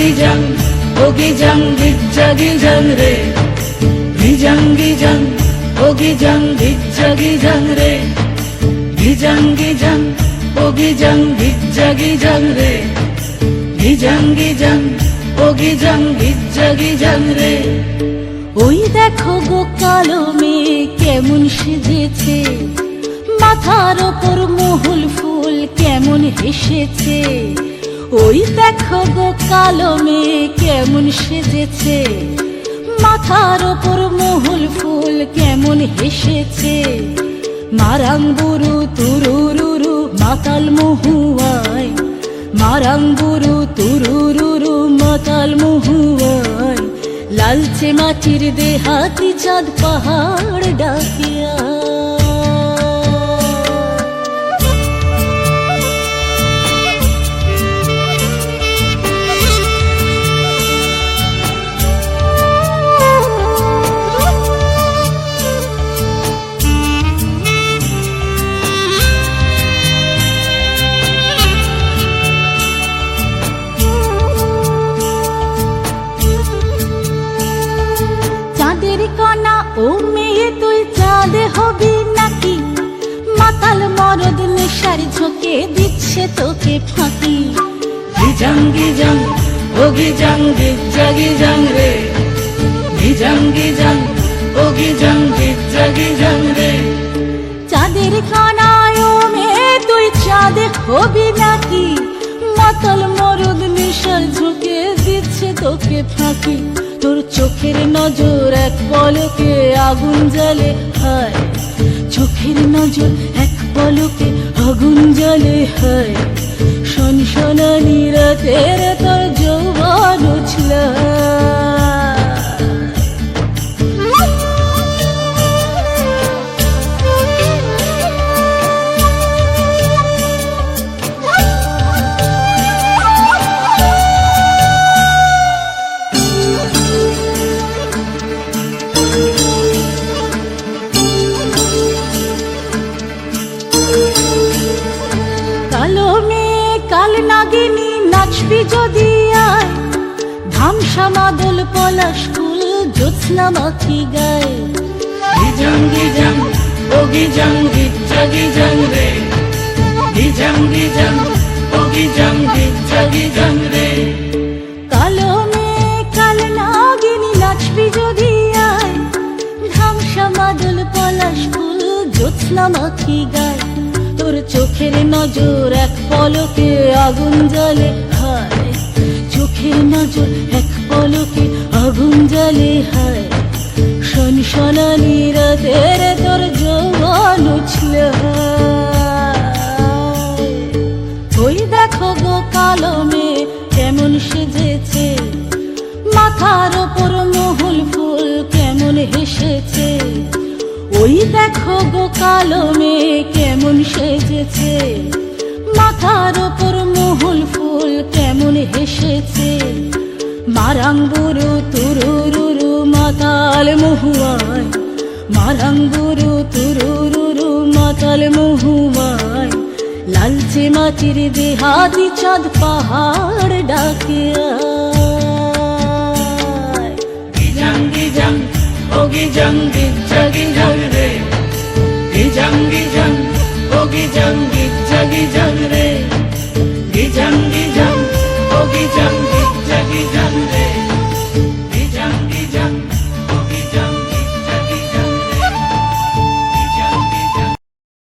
gijang ogijang gijang re gijang ogijang gijang re gijang ogijang gijang re gijang ogijang gijang re ওই দেখো গো কালো মেয়ে কেমন সেজেছে, মাথার ওপর মহুল ফুল কেমন হেসেছে। ওই দেখো গো কালো মেয়ে কেমন সেজেছে, মাথার ওপর মহুল ফুল কেমন হেসেছে। মারাঙ্গুরু তুরুরুরু মাতাল মহুয়ায়, মারাঙ্গুরু তুরুরুরু মাতাল মহুয়ায়। লালচে মাটির দেহাতি চাঁদ পাহাড় ডাকিয়া। ও মেয়ে তুই চাঁদে হবি নাকি, মাতাল মরদ নেশার ঝোঁকে দিচ্ছে তোকে ফাঁকি। গিজang ogijang gijang re gijang ogijang gijang re চাঁদের কানায় ও মেয়ে তুই চাঁদে হবি নাকি, মাতাল মরদ নেশার ঝোঁকে দিচ্ছে তোকে ফাঁকি। তোর চোখের নজর এক পলকে আগুন জ্বলে হায়, চোখের নজর এক পলকে আগুন জ্বলে হায়। সনসনানি রাতের তোর যৌবন উছল। কালো মেয়ে কাল নাগিনী নাচবি যদি আয়, ধামসা মাদল পলাশ ফুল জ্যোৎস্না মাখি গায়। gijang ogijang gijang re gijang ogijang gijang re কালো মেয়ে কাল নাগিনী নাচবি যদি আয়, ধামসা মাদল পলাশ ফুল জ্যোৎস্না মাখি গায়। তোর চোখের নজর এক পলকে আগুন জ্বলে হায়, চোখের নজর এক পলকে আগুন জ্বলে হায়। সনসনানি রাতের তোর যৌবন উছল। ওই দেখো গো কালো মেয়ে কেমন সেজেছে, মাথার ওপর মহুল ফুল কেমন হেসেছে। ওই দেখো গো কালো মেয়ে কেমন সেজেছে, মাথার ওপর মহুল ফুল কেমন হেসেছে। মারাঙ্গুরু তুরুরুরু মাতাল মহুয়ায়, মারাঙ্গুরু তুরুরুরু মাতাল মহুয়ায়। লালচে মাটির দেহাতি চাঁদ পাহাড় ডাকে আয়। gijang ogijang gijang re gijang ogijang gijang